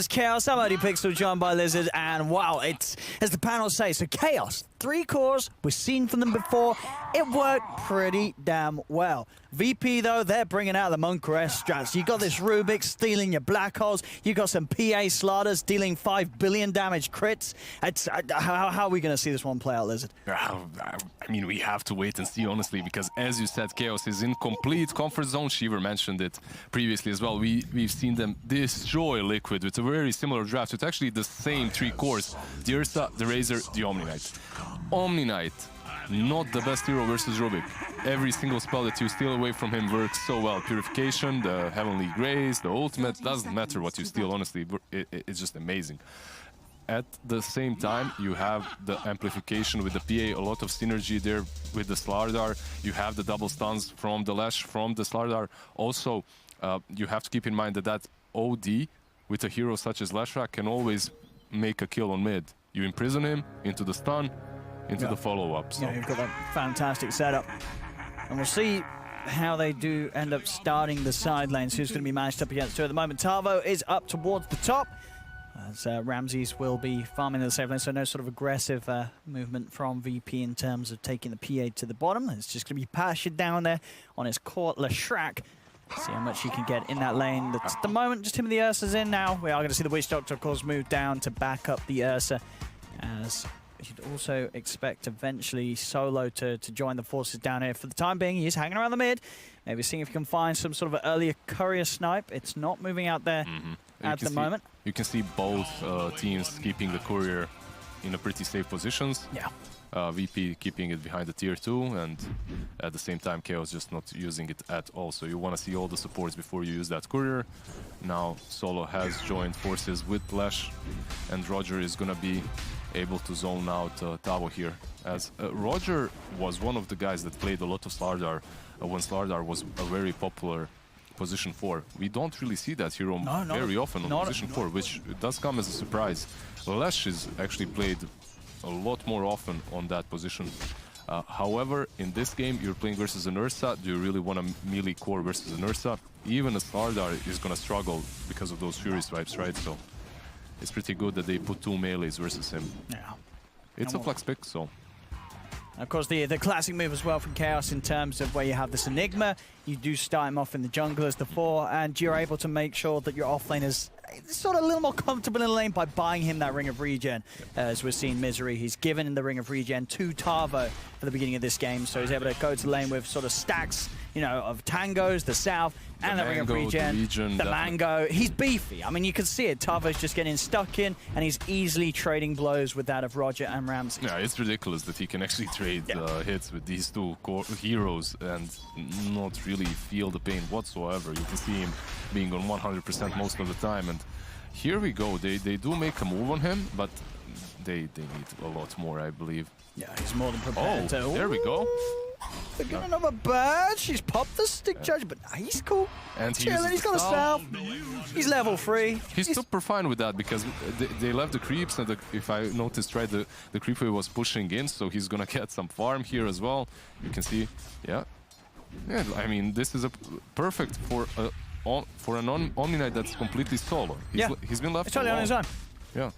against Chaos. I'm Odie Pixel, joined by Lizard, and wow, it's, as the panel say, so Chaos, 3 cores, we've seen from them before, it worked pretty damn well. VP though, they're bringing out the Monk-esque strats. You got this Rubik stealing your black holes, you got some PA Slaughters dealing 5 billion damage crits. It's, how are we going to see this one play out, Lizard? I mean, we have to wait and see, honestly, because as you said, Chaos is in complete comfort zone. Shiver mentioned it previously as well. We've seen them destroy Liquid with a very similar draft. It's actually the same 3 cores: the Ursa, the Razor, the Omni Knight. Omni Knight, not the best hero versus Rubik. Every single spell that you steal away from him works so well. Purification, the Heavenly Grace, the ultimate, doesn't matter what you steal, honestly. It's just amazing. At the same time, you have the amplification with the PA, a lot of synergy there with the Slardar. You have the double stuns from the Lash, from the Slardar. Also, you have to keep in mind that that OD with a hero such as Lashra can always make a kill on mid. You imprison him into the stun, into the follow-up. So. Yeah, you've got that fantastic setup. And we'll see how they do end up starting the side lanes. Who's going to be matched up against who at the moment? Tavo is up towards the top, as Ramses will be farming the safe lane, so no sort of aggressive movement from VP in terms of taking the PA to the bottom. It's just going to be pastured down there on his court, Lashrak. See how much he can get in that lane. At the moment, just him and the Ursa's in now. We are going to see the Witch Doctor, of course, move down to back up the Ursa, as you'd also expect eventually Solo to join the forces down here. For the time being, he is hanging around the mid. Maybe seeing if he can find some sort of an earlier courier snipe. It's not moving out there at the moment. You can see both teams keeping the courier in a pretty safe positions. Yeah. VP keeping it behind the tier 2, and at the same time Chaos just not using it at all. So you want to see all the supports before you use that courier. Now Solo has joined forces with Lash, and Roger is going to be able to zone out Tavo here. As Roger was one of the guys that played a lot of Slardar when Slardar was a very popular position 4. We don't really see that hero very often on position 4, which does come as a surprise. Lash is actually played a lot more often on that position. However, in this game, you're playing versus an Ursa. Do you really want a melee core versus an Ursa? Even a Slardar is going to struggle because of those Fury swipes, right? So it's pretty good that they put 2 melees versus him. Yeah. It's a flex pick, so. Of course, the classic move as well from Chaos in terms of where you have this Enigma, you do start him off in the jungle as the 4, and you're able to make sure that your offlane is sort of a little more comfortable in the lane by buying him that Ring of Regen. As we're seeing Misery, he's given in the Ring of Regen to Tavo for the beginning of this game, so he's able to go to the lane with sort of stacks, you know, of Tangos, the South, and the Ring of Regen, the Mango. He's beefy. I mean, you can see it. Tavo's just getting stuck in, and he's easily trading blows with that of Roger and Ramses. Yeah, it's ridiculous that he can actually trade hits with these 2 heroes and not really feel the pain whatsoever. You can see him being on 100% most of the time, and here we go. They do make a move on him, but they need a lot more, I believe. Yeah, he's more than prepared. Oh, there we go. They're getting another badge. She's popped the stick charge, but he's cool. And he's got a South. He's level 3. He's super fine with that because they left the creeps, and if I noticed right, the creeper was pushing in, so he's gonna get some farm here as well. You can see, yeah. I mean, this is a perfect for an Omni Knight that's completely solo. He's been left totally on his own. Yeah.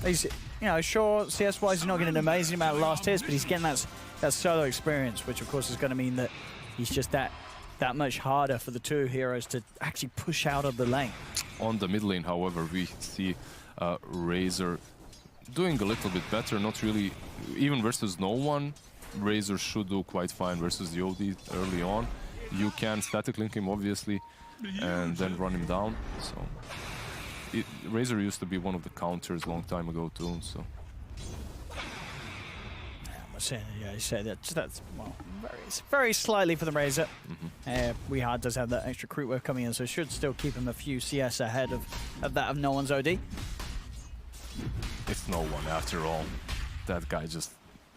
He's, you know, sure, CS-wise, he's not getting an amazing amount of last hits, but he's getting that solo experience, which of course is going to mean that he's just that much harder for the 2 heroes to actually push out of the lane. On the mid lane, however, we see Razor doing a little bit better. Not really, even versus no one, Razor should do quite fine versus the OD early on. You can static link him, obviously, and then run him down. So Razor used to be one of the counters a long time ago too. So. Yeah, you say that's well, very slightly for the Razor. Weehard does have that extra creep wave coming in, so should still keep him a few CS ahead of that of no one's OD. It's no one after all. That guy just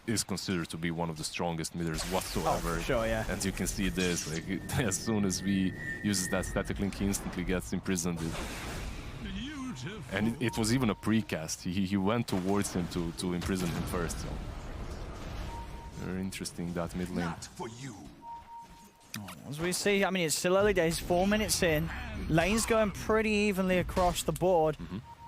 is considered to be one of the strongest midders whatsoever. Oh, sure, yeah. And you can see this, like, as soon as we uses that static link, he instantly gets imprisoned. And it was even a precast. He went towards him to imprison him first. So. Very interesting, that mid lane. As we see, I mean, it's still early days, 4 minutes in. Lane's going pretty evenly across the board.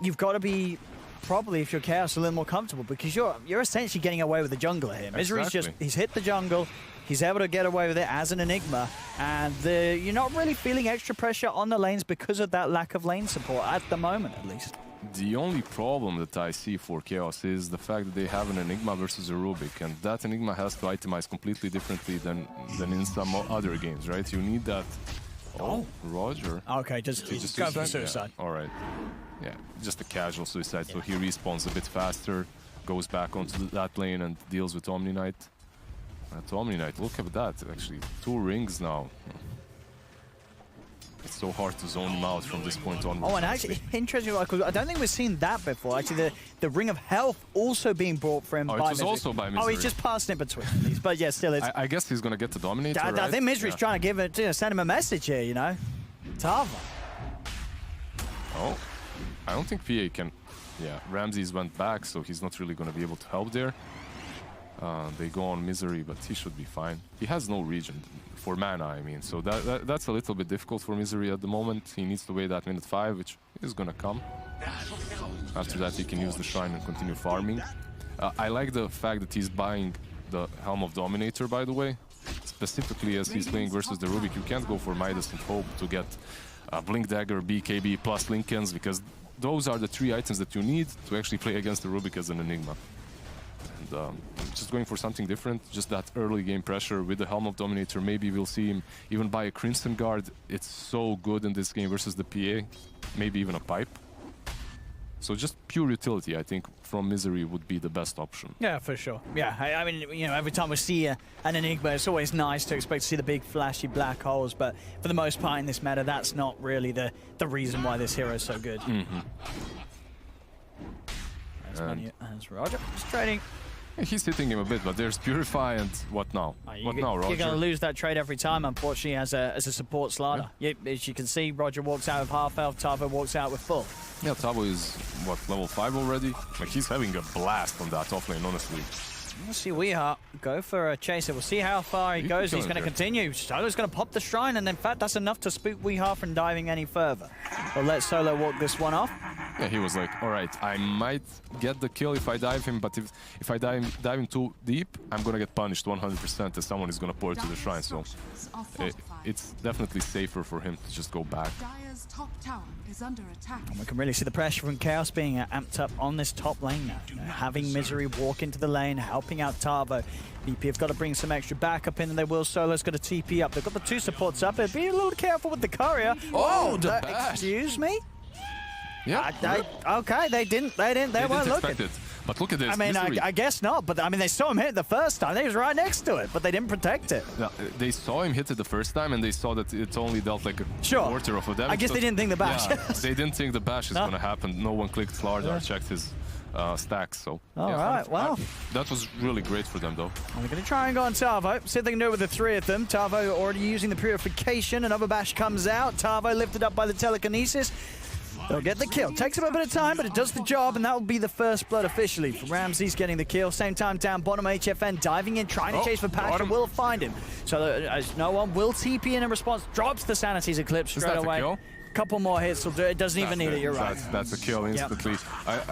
You've got to be, probably, if you're Chaos, a little more comfortable because you're essentially getting away with the jungler here. Misery's just, he's hit the jungle. He's able to get away with it as an Enigma. And you're not really feeling extra pressure on the lanes because of that lack of lane support, at the moment, at least. The only problem that I see for Chaos is the fact that they have an Enigma versus a Rubik, and that Enigma has to itemize completely differently than in some other games, right? You need that. Oh, Roger. Okay, just go for suicide. Yeah. All right. Yeah, just a casual suicide, so he respawns a bit faster, goes back onto that lane and deals with Omni Knight. Omni Knight, look at that, actually. 2 rings now. It's so hard to zone him out from this point on. Oh, and actually, interesting, because I don't think we've seen that before. Actually, the Ring of Health also being brought for him by it was Misery. also by Misery. Oh, he's just passing it between these. But yeah, still, it's... I guess he's going to get the Dominator, right? I think Misery's trying to give it, send him a message here, you know? Tava. Oh, I don't think PA can... Yeah, Ramses went back, so he's not really going to be able to help there. They go on Misery, but he should be fine. He has no regen for mana, I mean, so that's a little bit difficult for Misery at the moment. He needs to wait that minute 5, which is gonna come. After that, he can use the Shrine and continue farming. I like the fact that he's buying the Helm of Dominator, by the way. Specifically, as he's playing versus the Rubik, you can't go for Midas and hope to get Blink Dagger, BKB, plus Lincolns, because those are the 3 items that you need to actually play against the Rubik as an Enigma. And just going for something different, just that early game pressure with the Helm of Dominator. Maybe we'll see him even buy a Crimson Guard. It's so good in this game versus the PA. Maybe even a Pipe. So just pure utility, I think, from Misery would be the best option. Yeah, for sure. Yeah, I mean, you know, every time we see an Enigma, it's always nice to expect to see the big flashy black holes, but for the most part in this meta, that's not really the reason why this hero is so good. As Roger is trading. He's hitting him a bit, but there's Purify and what now? What now, Roger? You're going to lose that trade every time, unfortunately, as a support slider. Yeah. As you can see, Roger walks out with half health, Tavo walks out with full. Yeah, Tavo is, what, level 5 already? Like, he's having a blast on that offlane, honestly. We'll see Weeheart go for a chaser. We'll see how far he goes. He's going to continue. Solo's going to pop the Shrine, and in fact, that's enough to spook Weeheart from diving any further. We'll let Solo walk this one off. Yeah, he was like, all right, I might get the kill if I dive him, but if I dive him too deep, I'm going to get punished 100% as someone is going to pour to the Shrine. So it's definitely safer for him to just go back. Top tower is under attack. And we can really see the pressure from Chaos being amped up on this top lane now. You know, having Misery walk into the lane, helping out Tavo. BP have got to bring some extra backup in, and they will. Solo's got a TP up. They've got the 2 supports up. Be a little careful with the courier. Oh, the bash. Excuse me? Yeah. Okay, they weren't looking. But look at this. I mean, I guess not, but I mean, they saw him hit it the first time. He was right next to it, but they didn't protect it. No, they saw him hit it the first time, and they saw that it only dealt like a quarter of a damage. I guess they didn't think the bash. Yeah, they didn't think the bash is going to happen. No one clicked Slardar, checked his stacks. So, all right, wow. That was really great for them, though. And they're going to try and go on Tavo. See if they can do it with the 3 of them. Tavo already using the purification. Another bash comes out. Tavo lifted up by the telekinesis. They'll get the kill. Takes him a bit of time, but it does the job, and that will be the first blood officially. For Ramses getting the kill. Same time down bottom, HFN diving in, trying to chase for Pasha. Will find him. So as no one will TP in response. Drops the Sanity's Eclipse straight away. Kill? Couple more hits will do it. It doesn't even need it, you're right. That's a kill instantly. Yep.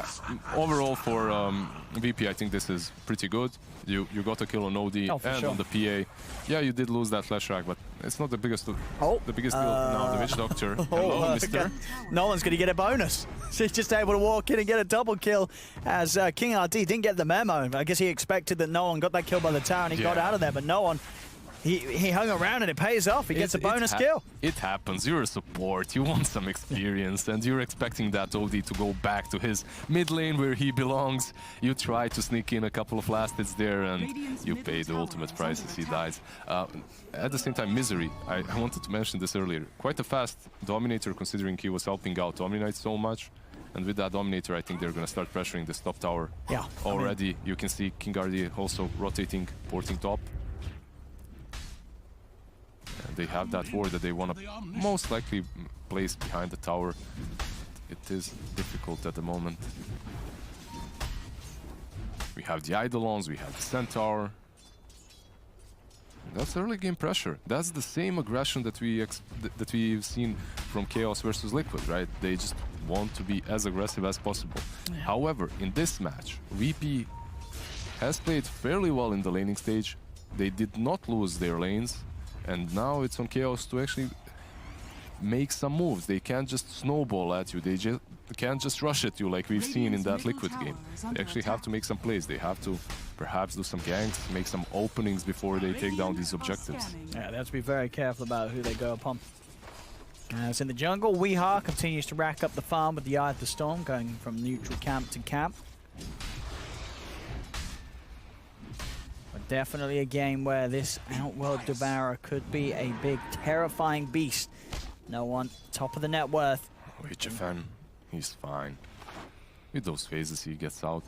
Overall for VP, I think this is pretty good. You got a kill on OD and on the PA. Yeah, you did lose that flash rack, but it's not the biggest deal. The biggest deal now, the Witch Doctor. Hello, mister. No one's going to get a bonus. So he's just able to walk in and get a double kill as King RD didn't get the memo. I guess he expected that no one got that kill by the tower and he got out of there, but no one. He hung around and it pays off. He gets a bonus kill. It happens. You're a support. You want some experience, and you're expecting that OD to go back to his mid lane where he belongs. You try to sneak in a couple of last hits there, and you pay the ultimate price as he dies. At the same time, Misery. I wanted to mention this earlier. Quite a fast Dominator, considering he was helping out Omni Knight so much. And with that Dominator, I think they're going to start pressuring this top tower. Yeah. Already, you can see King Guardian also rotating, porting top. And they have that ward that they want to most likely place behind the tower. It is difficult at the moment. We have the Eidolons, we have the Centaur. That's early game pressure. That's the same aggression that we've seen from Chaos versus Liquid, right? They just want to be as aggressive as possible. Yeah. However, in this match, VP has played fairly well in the laning stage. They did not lose their lanes, and now it's on Chaos to actually make some moves. They can't just snowball at you. They just can't just rush at you like we've seen in that Liquid game. They actually have to make some plays. They have to perhaps do some ganks, make some openings before they take down these objectives. Yeah, they have to be very careful about who they go upon. As in the jungle, Weeha continues to rack up the farm with the Eye of the Storm, going from neutral camp to camp. But definitely a game where this Outworld Devourer could be a big, terrifying beast. No one, top of the net worth. HFN, he's fine. With those phases, he gets out.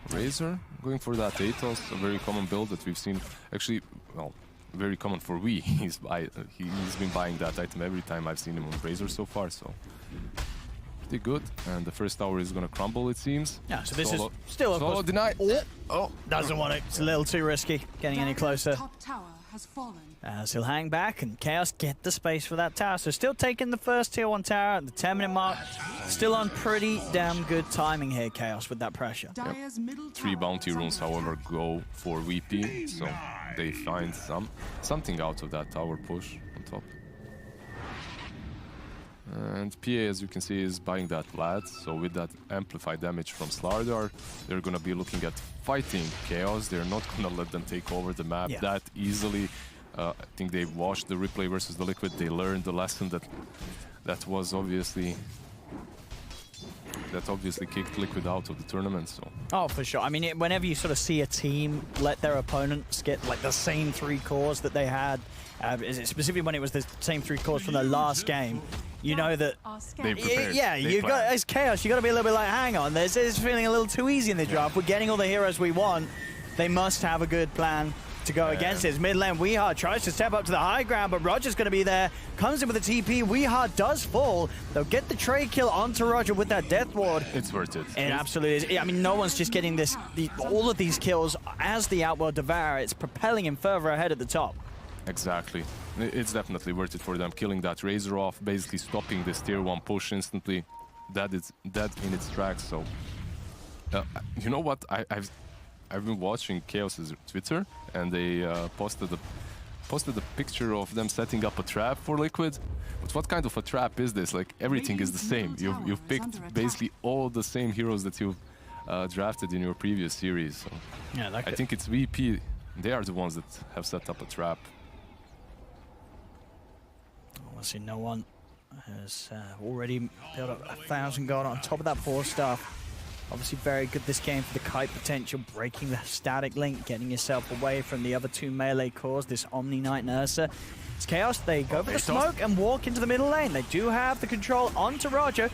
Razor, going for that Atos, a very common build that we've seen. Actually, well, very common for we. He's been buying that item every time I've seen him on Razor so far, so pretty good. And the first tower is gonna crumble, it seems. Yeah, so this is still of course deny. Oh, doesn't want it. It's a little too risky getting any closer. Top tower has fallen. As he'll hang back and Chaos get the space for that tower. So still taking the first tier 1 tower at the 10-minute mark. Still on pretty damn good timing here, Chaos, with that pressure. Dire's middle 3 tower bounty is runes, under however, go for VP, so they find something out of that tower push on top. And PA, as you can see, is buying that Vlad, so with that amplified damage from Slardar, they're gonna be looking at fighting Chaos. They're not gonna let them take over the map that easily. I think they watched the replay versus the Liquid. They learned the lesson that obviously kicked Liquid out of the tournament. So. Oh, for sure. I mean, whenever you sort of see a team let their opponents get like the same 3 cores that they had, specifically when it was the same 3 cores from the last game, you know that they prepared. Yeah, you got as Chaos. You got to be a little bit like, hang on, this is feeling a little too easy in the draft. We're getting all the heroes we want. They must have a good plan to go against it. Mid lane, Weeha tries to step up to the high ground, but Roger's going to be there. Comes in with a TP. Weeha does fall. They'll get the trade kill onto Roger with that death ward. It's worth it. It absolutely is. I mean, no one's just getting all of these kills as the Outworld Devourer. It's propelling him further ahead at the top. Exactly. It's definitely worth it for them. Killing that Razor off, basically stopping this tier 1 push instantly. That is dead in its tracks. So, you know what? I've been watching Chaos's Twitter, and they posted a picture of them setting up a trap for Liquid. But what kind of a trap is this? Like, everything is the same. You've picked basically all the same heroes that you've drafted in your previous series. So Yeah, I think it's VP. They are the ones that have set up a trap. Obviously, no one has already built up 1,000 gold on top of that 4-star. Obviously very good this game for the kite potential, breaking the static link, getting yourself away from the other 2 melee cores, this Omni Knight and Ursa. It's Chaos, they go for the smoke and walk into the middle lane. They do have the control onto Roger.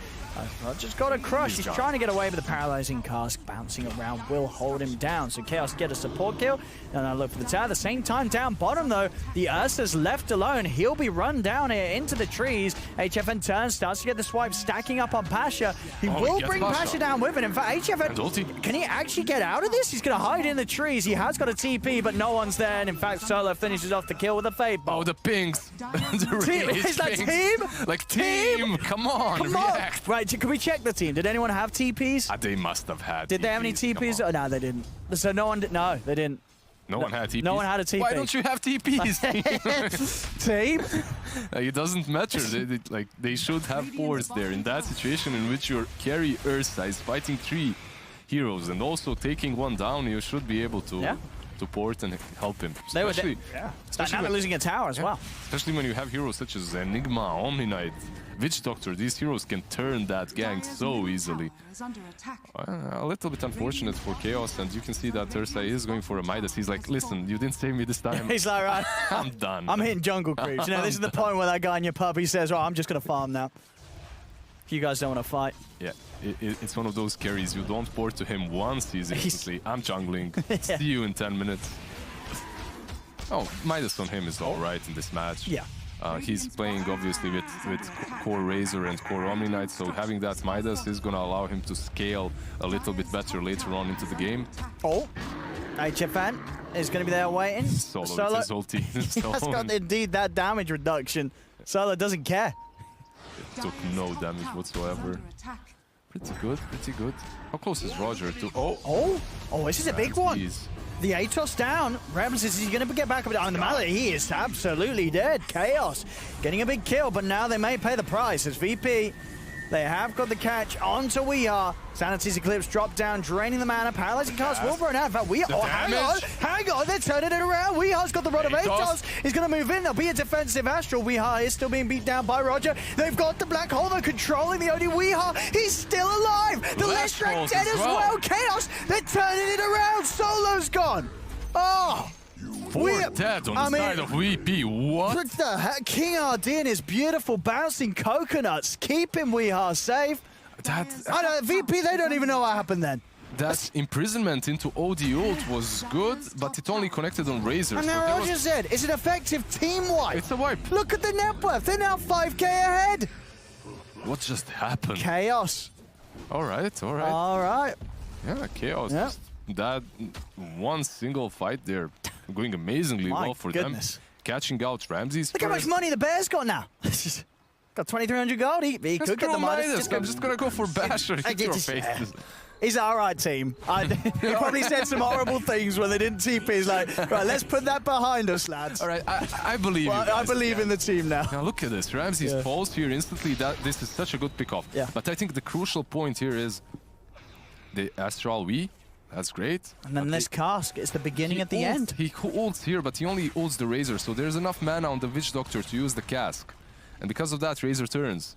Roger's got a crush, he's trying to get away with the paralyzing cask, bouncing around will hold him down. So Chaos get a support kill, and I look for the tower. At the same time, down bottom though, the Ursa's left alone. He'll be run down here into the trees. HFN turns, starts to get the swipe, stacking up on Pasha. He will bring Pasha down with it. In fact, HFN, can he actually get out of this? He's gonna hide in the trees. He has got a TP, but no one's there. And in fact, Solo finishes off the kill with a fade bomb. Oh, the pings. Is that team? Like team, come on, react. Right, can we check the team? Did anyone have TPs? They must have had Did they have any TPs? Oh, no, they didn't. So no one did. No, they didn't. No one had TPs? No one had a TP. Why don't you have TPs? Team? It doesn't matter. They should have force there. In that situation in which your carry Ursa is fighting 3 heroes and also taking 1 down, you should be able to port and help him. Especially now they're losing a tower as well. Especially when you have heroes such as Enigma, Omni Knight, Witch Doctor. These heroes can turn that gank so easily. A little bit unfortunate for Chaos, and you can see that Ursa is going for a Midas. He's like, listen, you didn't save me this time. He's like, right, I'm done. I'm hitting jungle creeps. You know, this is the point where that guy in your pub, he says, I'm just going to farm now. You guys don't want to fight. Yeah, it's one of those carries. You don't port to him once, he's instantly, I'm jungling. See you in 10 minutes. Oh, Midas on him is alright in this match. Yeah. He's playing obviously with core Razor and core Omni Knight, so having that Midas is gonna allow him to scale a little bit better later on into the game. Oh. HFN is going to be there waiting. Solo with his ulti. He has got indeed that damage reduction. Solo doesn't care. It took no damage whatsoever. Pretty good, pretty good. How close is Roger to... Oh, this is a big one. Jeez. The Atos down. Rebels, is he going to get back up on the mallet? He is absolutely dead. Chaos getting a big kill, but now they may pay the price as VP. They have got the catch onto Weehaw. Sanity's Eclipse drop down, draining the mana. Paralyzing cast will run out. In fact, Weehaw, hang on, they're turning it around. Weeha's got the run of Atos. He's going to move in. There'll be a defensive Astral. Weehaw is still being beat down by Roger. They've got the Black Hole, though, controlling the OD. Weehaw, he's still alive. The Last Strike dead as well. Chaos, they're turning it around. Solo's gone. Oh. Four dead on the side of VP. What? What the heck? King RD and his beautiful bouncing coconuts keeping Weehaw safe. I know, VP, they don't even know what happened then. That imprisonment into OD ult was good, but it only connected on Razor. And now Roger said, it's an effective team wipe. It's a wipe. Look at the net worth. They're now 5k ahead. What just happened? Chaos. All right, all right. All right. Yeah, Chaos. Yep. That one single fight there going amazingly well for them. Catching out Ramses. Look how much money the Bears got now. Got 2,300 gold. He could get the money. I'm just going to go for Basher. Hit your face. He's all right, team. He probably said some horrible things when they didn't TP. He's like, right, let's put that behind us, lads. All right, I believe well, I believe in the team now. Now look at this. Ramses falls here instantly. This is such a good pick-off. Yeah. But I think the crucial point here is the Astral Wii. That's great. And then this cask, it's the beginning at the end. He ults here, but he only ults the Razor, so there's enough mana on the Witch Doctor to use the cask. And because of that, Razor turns.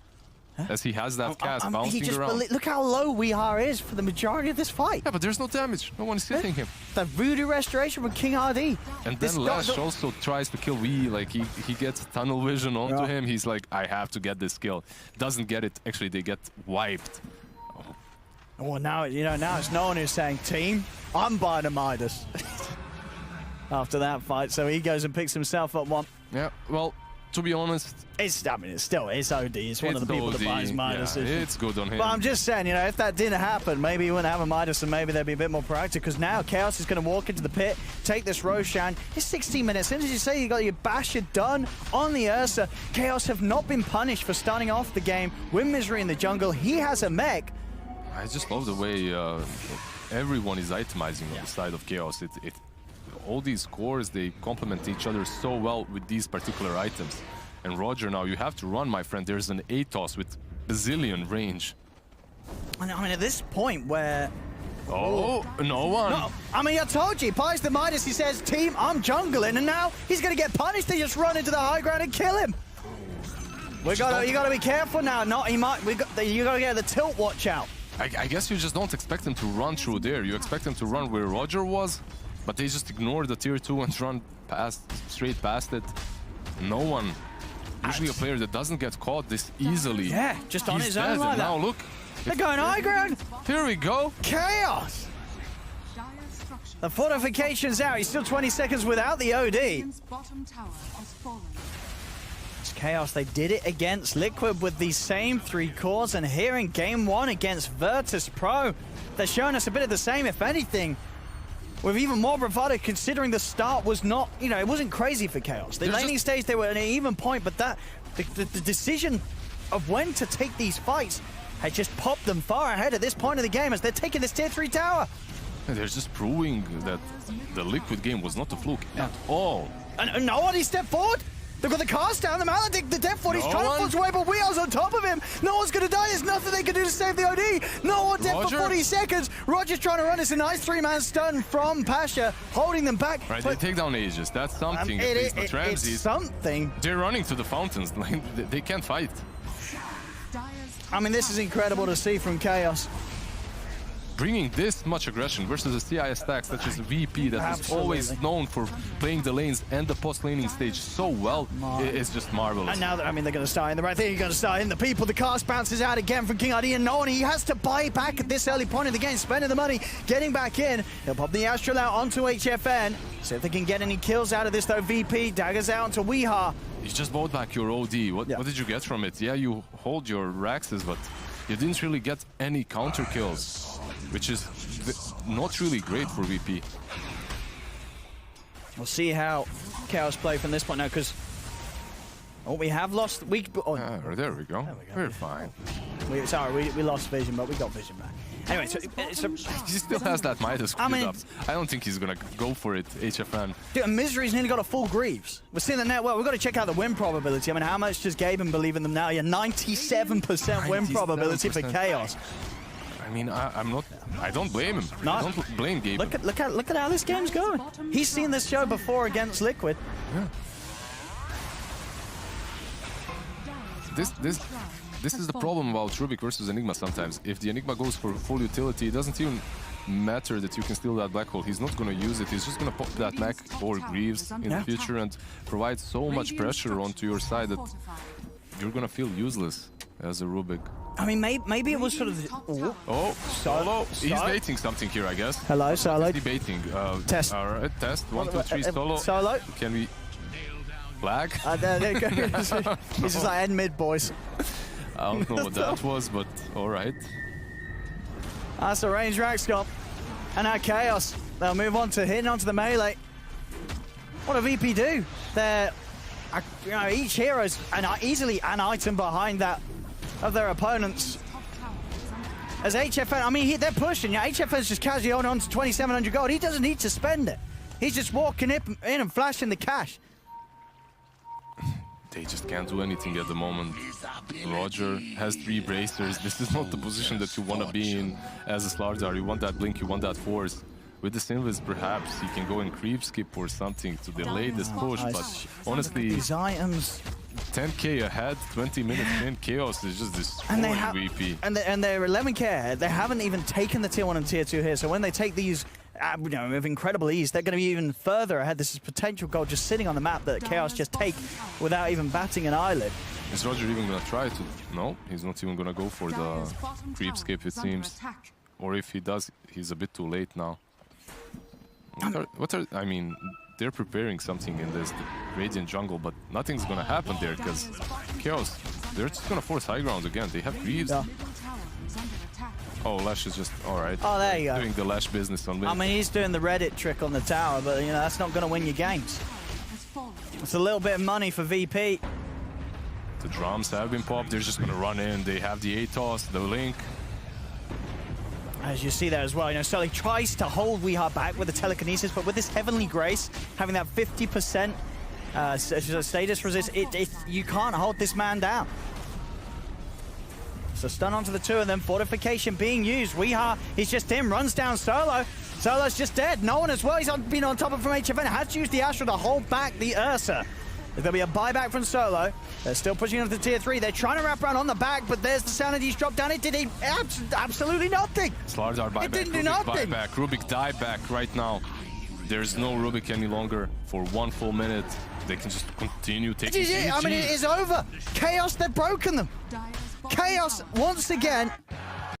As he has that cask bouncing around. Look how low Weehaw is for the majority of this fight. Yeah, but there's no damage. No one is hitting him. The voodoo restoration from King RD. And then Lash also tries to kill Wii. Like, he gets tunnel vision onto him. He's like, I have to get this kill. Doesn't get it. Actually, they get wiped. Well, now, now it's no one who's saying, team, I'm buying a Midas. After that fight, so he goes and picks himself up one. Yeah, well, to be honest... it's OD. It's one of the people that buys Midas. Yeah, it's good on him. But I'm just saying, if that didn't happen, maybe he wouldn't have a Midas and maybe they'd be a bit more proactive, because now Chaos is going to walk into the pit, take this Roshan. It's 16 minutes in. As you say, you got your Basher done on the Ursa. Chaos have not been punished for starting off the game with Misery in the jungle. He has a mech. I just love the way everyone is itemizing on the side of Chaos. All these cores, they complement each other so well with these particular items. And Roger, now you have to run, my friend. There's an Atos with bazillion range. And I mean, at this point where... Oh, no one. No, I mean, I told you, he buys the Midas, he says, team, I'm jungling, and now he's going to get punished. They just run into the high ground and kill him. You got to be careful now. You got to get the tilt watch out. I guess you just don't expect him to run through there. You expect him to run where Roger was, but they just ignore the tier 2 and run straight past it. No one. Usually a player that doesn't get caught this easily. Yeah, just on his own like that. Now look. They're going high ground. Here we go. Chaos. The fortification's out. He's still 20 seconds without the OD. It's Chaos. They did it against Liquid with these same 3 cores, and here in game 1 against Virtus.Pro, they're showing us a bit of the same, if anything, with even more bravado, considering the start was not, it wasn't crazy for Chaos. The laning stage, they were at an even point, but the decision of when to take these fights had just popped them far ahead at this point of the game as they're taking this tier 3 tower. They're just proving that the Liquid game was not a fluke at all. And nobody stepped forward. They've got the cast down, the Maledict, the Death Foot, he's trying to force away, but Weeha's on top of him. No one's going to die, there's nothing they can do to save the OD. No one dead for 40 seconds. Roger's trying to run, it's a nice 3-man stun from Pasha, holding them back. Right, they take down Aegis, that's something at least, but Ramses, it's something. They're running to the fountains, they can't fight. I mean, this is incredible to see from Chaos. Bringing this much aggression versus a CI stack such as VP that is always known for playing the lanes and the post-laning stage so well, it's just marvelous. And now, they're going to start in the right thing. You're going to start in the people. The cast bounces out again from King RD, and no one. He has to buy back at this early point in the game, spending the money, getting back in. He'll pop the Astral out onto HFN. See if they can get any kills out of this, though. VP daggers out onto Weehaw. You just bought back your OD. What did you get from it? Yeah, you hold your Raxes, but you didn't really get any counter kills, which is not really great for VP. We'll see how Chaos play from this point now, because we have lost. There we go. We're fine. We lost vision, but we got vision back. Anyway, so he still has that Midas queued up. I don't think he's gonna go for it, HFN. Dude, and Misery's nearly got a full Greaves. We're seeing the net. Well, we've got to check out the win probability. I mean, how much does Gaben believe in them now? Yeah, 97% win probability for Chaos. I mean, I don't blame him. No. I don't blame Gaben. Look at how this game's going. He's seen this show before against Liquid. Yeah. This is the problem about Rubik versus Enigma sometimes. If the Enigma goes for full utility, it doesn't even matter that you can steal that black hole. He's not going to use it. He's just going to pop that Mac or Greaves in the future and provide so much pressure onto your side that you're going to feel useless as a Rubik. I mean, maybe it was sort of... Oh, Solo. He's baiting something here, I guess. Hello, Solo. What's he baiting? Test. All right, test. 1, 2, 3, Solo. Solo. Can we... Lag? There you go. This is like end mid, boys. I don't know what that was, but alright. That's a range Raxcom. And now Chaos. They'll move on to hitting onto the melee. What do VP do? They're, each hero's easily an item behind that of their opponents. As HFN, I mean, they're pushing. HFN's just casually holding on to 2,700 gold. He doesn't need to spend it. He's just walking in and flashing the cash. They just can't do anything at the moment. Roger has 3 bracers. This is not the position that you want to be in as a Slardar. You want that blink, you want that force. With the Sylvis, perhaps he can go and creep skip or something to delay this push, but honestly, these items 10k ahead, 20 minutes in, Chaos is just destroying VP. And they're 11k ahead. They haven't even taken the tier 1 and tier 2 here, so when they take these with incredible ease, they're going to be even further ahead. This is potential gold just sitting on the map that Chaos just take without even batting an eyelid. Is Roger even going to try to? No, he's not even going to go for the creep skip, it seems. Or if he does, he's a bit too late now. I mean, they're preparing something in this Radiant jungle, but nothing's going to happen there because Chaos, they're just going to force high ground again. They have Greaves. Yeah. Oh, Lash is just, alright. Oh, there you go. Doing the Lash business on me. I mean, he's doing the Reddit trick on the tower, but, that's not going to win you games. It's a little bit of money for VP. The drums have been popped. They're just going to run in. They have the ATOS, the Link. As you see there as well, Sully tries to hold Weeha back with the telekinesis, but with this Heavenly Grace, having that 50% status resist, you can't hold this man down. So stun onto the 2 and then fortification being used. Weeha, he's just in, runs down Solo. Solo's just dead. No one as well. He's been on top of from HFN. Has to use the Astra to hold back the Ursa. There's going to be a buyback from Solo. They're still pushing onto the tier 3. They're trying to wrap around on the back, but there's the Sanity's drop down. It did absolutely nothing. Slardar buyback. It didn't do nothing. Buyback. Rubik dieback right now. There's no Rubik any longer for 1 full minute. They can just continue taking GG. I mean, it is over. Chaos, they've broken them. Chaos, once again,